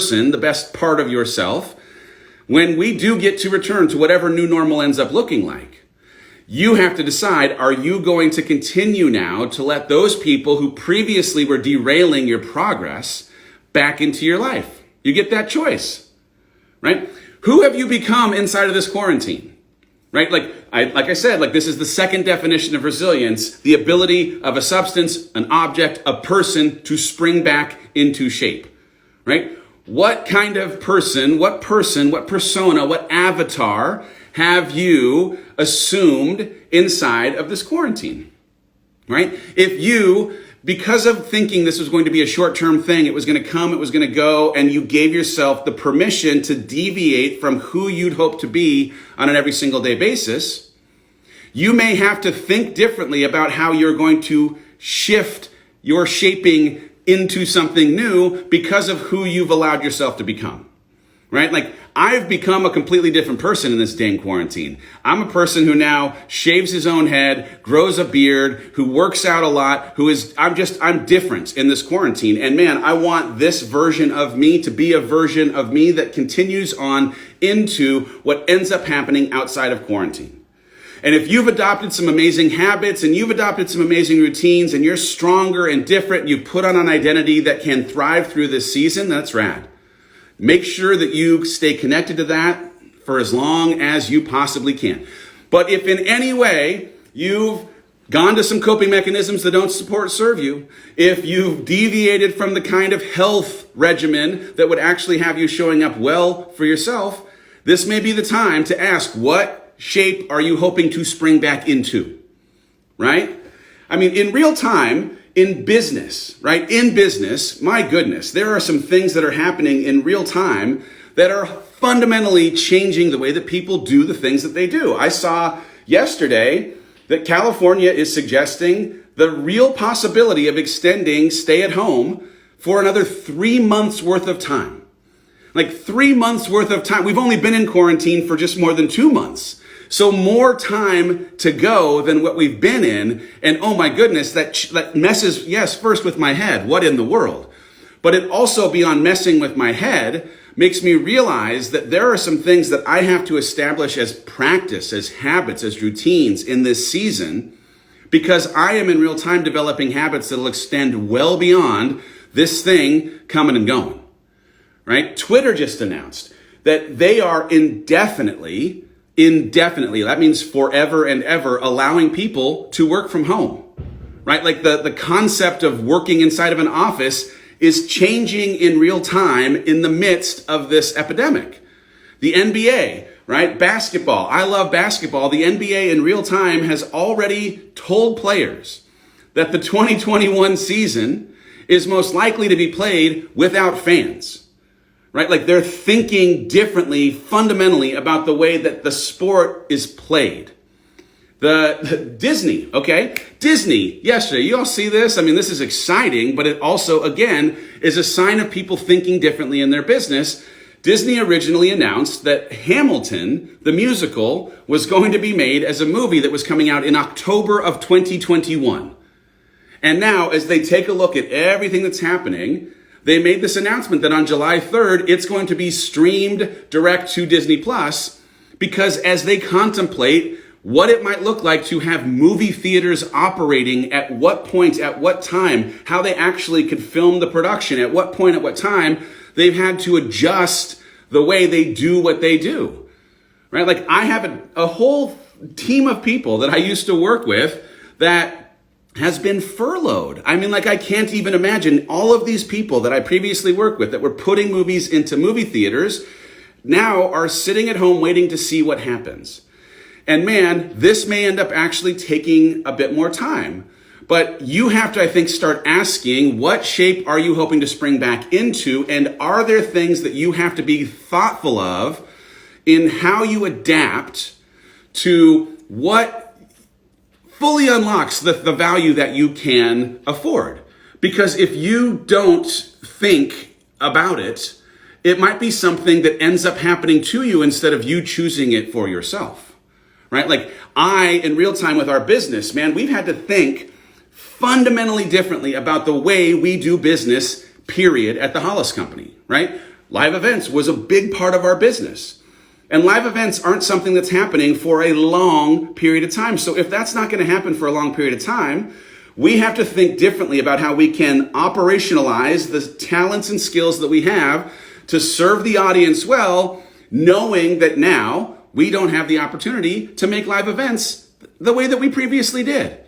person, the best part of yourself, when we do get to return to whatever new normal ends up looking like. You have to decide, are you going to continue now to let those people who previously were derailing your progress back into your life? You get that choice, right? Who have you become inside of this quarantine, right? Like I said, this is the second definition of resilience, the ability of a substance, an object, a person to spring back into shape, right? What kind of person, what persona, what avatar have you assumed inside of this quarantine, right? If you, because of thinking this was going to be a short-term thing, it was going to come, it was going to go, and you gave yourself the permission to deviate from who you'd hope to be on an every single day basis, you may have to think differently about how you're going to shift your shaping into something new because of who you've allowed yourself to become, right? Like, I've become a completely different person in this dang quarantine. I'm a person who now shaves his own head, grows a beard, who works out a lot, I'm different in this quarantine. And man, I want this version of me to be a version of me that continues on into what ends up happening outside of quarantine. And if you've adopted some amazing habits and you've adopted some amazing routines and you're stronger and different, you've put on an identity that can thrive through this season, that's rad. Make sure that you stay connected to that for as long as you possibly can. But if in any way you've gone to some coping mechanisms that don't serve you, if you've deviated from the kind of health regimen that would actually have you showing up well for yourself, this may be the time to ask, what shape are you hoping to spring back into, right? I mean, in real time, in business, right? In business, my goodness, there are some things that are happening in real time that are fundamentally changing the way that people do the things that they do. I saw yesterday that California is suggesting the real possibility of extending stay at home for another 3 months worth of time. Like 3 months worth of time. We've only been in quarantine for just more than 2 months. So more time to go than what we've been in. And oh my goodness, that messes, yes, first with my head. What in the world? But it also, beyond messing with my head, makes me realize that there are some things that I have to establish as practice, as habits, as routines in this season, because I am in real time developing habits that will extend well beyond this thing coming and going, right? Twitter just announced that they are indefinitely, that means forever and ever, allowing people to work from home, right? Like the concept of working inside of an office is changing in real time in the midst of this epidemic. The NBA, right? Basketball. I love basketball. The NBA in real time has already told players that the 2021 season is most likely to be played without fans. Right? Like they're thinking differently fundamentally about the way that the sport is played. The Disney, okay? Disney, yesterday, you all see this? I mean, this is exciting, but it also, again, is a sign of people thinking differently in their business. Disney originally announced that Hamilton, the musical, was going to be made as a movie that was coming out in October of 2021. And now, as they take a look at everything that's happening, they made this announcement that on July 3rd, it's going to be streamed direct to Disney Plus, because as they contemplate what it might look like to have movie theaters operating at what point, at what time, how they actually could film the production, at what point, at what time, they've had to adjust the way they do what they do, right? Like I have a whole team of people that I used to work with that has been furloughed. I mean, like I can't even imagine all of these people that I previously worked with that were putting movies into movie theaters now are sitting at home waiting to see what happens. And man, this may end up actually taking a bit more time. But you have to, I think, start asking, what shape are you hoping to spring back into? And are there things that you have to be thoughtful of in how you adapt to what fully unlocks the value that you can afford? Because if you don't think about it, it might be something that ends up happening to you instead of you choosing it for yourself, right? Like in real time with our business, man, we've had to think fundamentally differently about the way we do business, period, at the Hollis company, right? live events was a big part of our business. And live events aren't something that's happening for a long period of time. So if that's not going to happen for a long period of time, we have to think differently about how we can operationalize the talents and skills that we have to serve the audience well, knowing that now we don't have the opportunity to make live events the way that we previously did,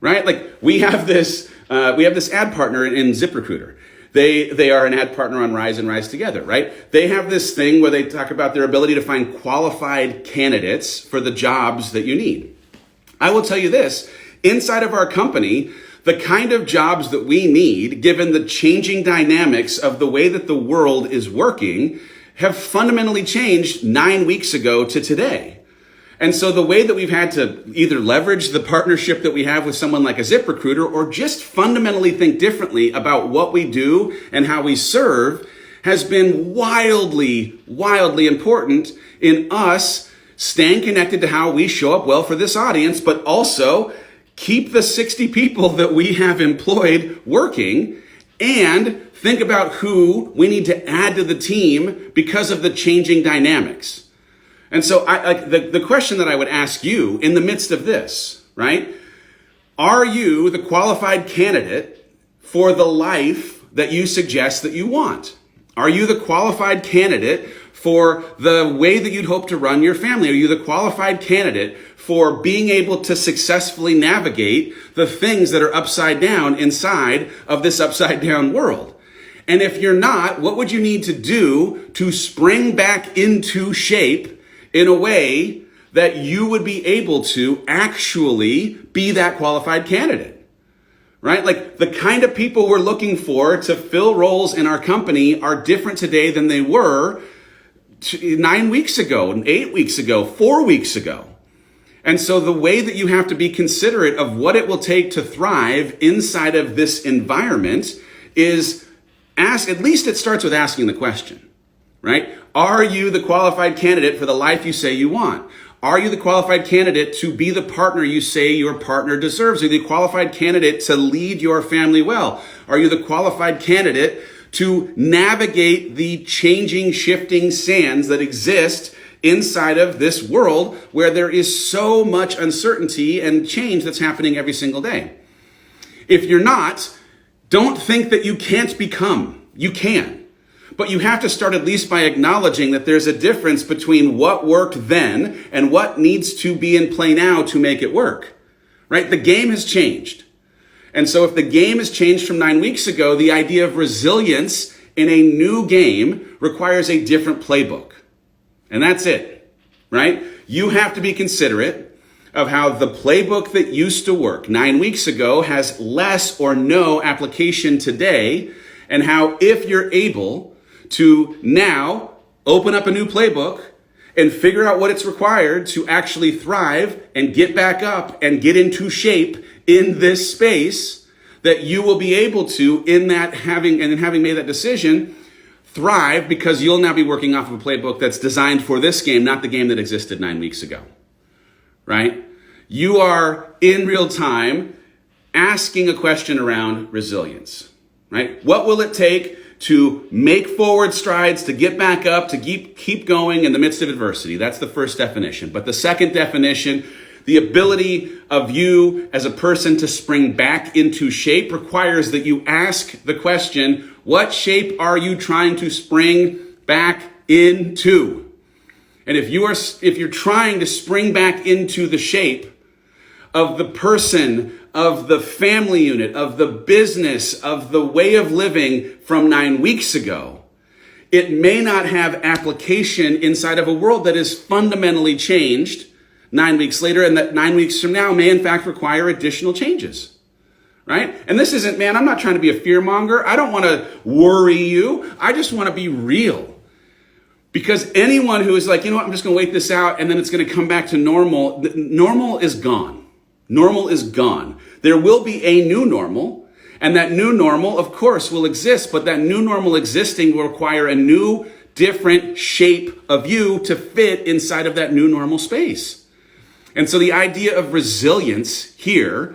right? Like we have this ad partner in ZipRecruiter. They are an ad partner on Rise and Rise Together, right? They have this thing where they talk about their ability to find qualified candidates for the jobs that you need. I will tell you this, inside of our company, the kind of jobs that we need, given the changing dynamics of the way that the world is working, have fundamentally changed 9 weeks ago to today. And so the way that we've had to either leverage the partnership that we have with someone like a ZipRecruiter or just fundamentally think differently about what we do and how we serve has been wildly, wildly important in us staying connected to how we show up well for this audience, but also keep the 60 people that we have employed working and think about who we need to add to the team because of the changing dynamics. And so the question that I would ask you in the midst of this, right? Are you the qualified candidate for the life that you suggest that you want? Are you the qualified candidate for the way that you'd hope to run your family? Are you the qualified candidate for being able to successfully navigate the things that are upside down inside of this upside down world? And if you're not, what would you need to do to spring back into shape in a way that you would be able to actually be that qualified candidate, right? Like the kind of people we're looking for to fill roles in our company are different today than they were 9 weeks ago, 8 weeks ago, 4 weeks ago. And so the way that you have to be considerate of what it will take to thrive inside of this environment is at least it starts with asking the question, right? Are you the qualified candidate for the life you say you want? Are you the qualified candidate to be the partner you say your partner deserves? Are you the qualified candidate to lead your family well? Are you the qualified candidate to navigate the changing, shifting sands that exist inside of this world where there is so much uncertainty and change that's happening every single day? If you're not, don't think that you can't become. You can. But you have to start at least by acknowledging that there's a difference between what worked then and what needs to be in play now to make it work, right? The game has changed. And so if the game has changed from 9 weeks ago, the idea of resilience in a new game requires a different playbook. And that's it, right? You have to be considerate of how the playbook that used to work 9 weeks ago has less or no application today, and how if you're able to now open up a new playbook and figure out what it's required to actually thrive and get back up and get into shape in this space, that you will be able to, in that having made that decision, thrive because you'll now be working off of a playbook that's designed for this game, not the game that existed 9 weeks ago, right? You are in real time asking a question around resilience, right? What will it take to make forward strides, to get back up, to keep going in the midst of adversity? That's the first definition. But the second definition, the ability of you as a person to spring back into shape requires that you ask the question, what shape are you trying to spring back into? And if you're trying to spring back into the shape of the person, of the family unit, of the business, of the way of living from 9 weeks ago, it may not have application inside of a world that is fundamentally changed 9 weeks later, and that 9 weeks from now may in fact require additional changes, right? And this isn't, man, I'm not trying to be a fear monger. I don't want to worry you. I just want to be real. Because anyone who is like, you know what, I'm just going to wait this out and then it's going to come back to normal, normal is gone. Normal is gone. There will be a new normal, and that new normal, of course, will exist, but that new normal existing will require a new, different shape of you to fit inside of that new normal space. And so the idea of resilience here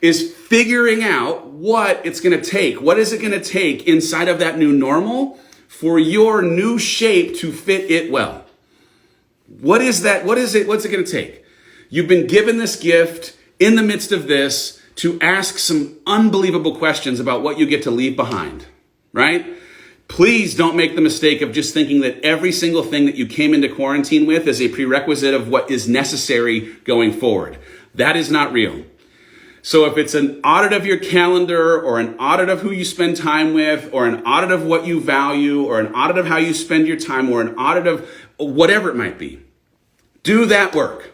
is figuring out what it's going to take. What is it going to take inside of that new normal for your new shape to fit it well. What is that? What's it going to take? You've been given this gift in the midst of this to ask some unbelievable questions about what you get to leave behind, right? Please don't make the mistake of just thinking that every single thing that you came into quarantine with is a prerequisite of what is necessary going forward. That is not real. So if it's an audit of your calendar or an audit of who you spend time with or an audit of what you value or an audit of how you spend your time or an audit of whatever it might be, do that work.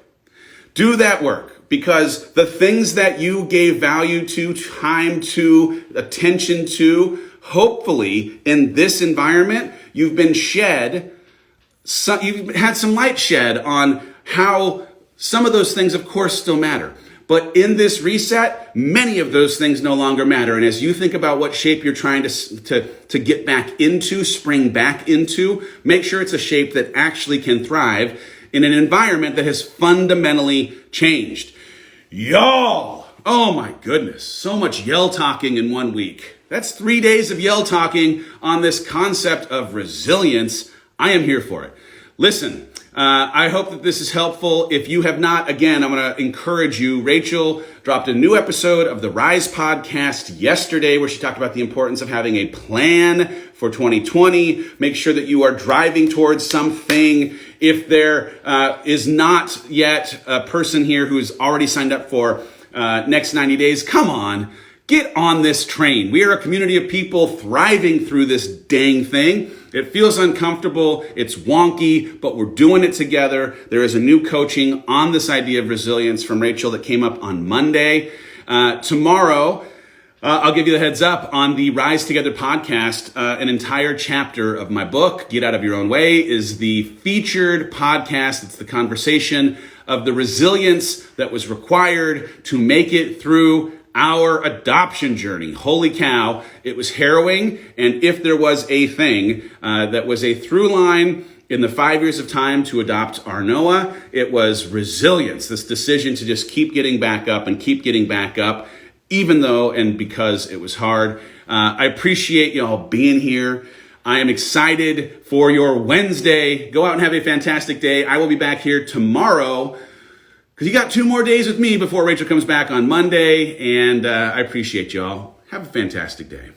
Do that work, because the things that you gave value to, time to, attention to, hopefully in this environment, you've been shed, you've had some light shed on how some of those things, of course, still matter. But in this reset, many of those things no longer matter. And as you think about what shape you're trying to get back into, spring back into, make sure it's a shape that actually can thrive in an environment that has fundamentally changed. Y'all, oh my goodness, so much yell talking in 1 week. That's 3 days of yell talking on this concept of resilience. I am here for it. Listen, I hope that this is helpful. If you have not, again, I'm going to encourage you. Rachel dropped a new episode of the Rise podcast yesterday where she talked about the importance of having a plan for 2020. Make sure that you are driving towards something. If there is not yet a person here who is already signed up for next 90 days, come on. Get on this train. We are a community of people thriving through this dang thing. It feels uncomfortable. It's wonky, but we're doing it together. There is a new coaching on this idea of resilience from Rachel that came up on Monday. Tomorrow, I'll give you the heads up on the Rise Together podcast. An entire chapter of my book, Get Out of Your Own Way, is the featured podcast. It's the conversation of the resilience that was required to make it through our adoption journey. Holy cow, it was harrowing. And if there was a thing that was a through line in the 5 years of time to adopt our Noah, it was resilience, this decision to just keep getting back up and keep getting back up, even though and because it was hard. I appreciate y'all being here. I am excited for your Wednesday. Go out and have a fantastic day. I will be back here tomorrow, because you got 2 more days with me before Rachel comes back on Monday, and I appreciate y'all. Have a fantastic day.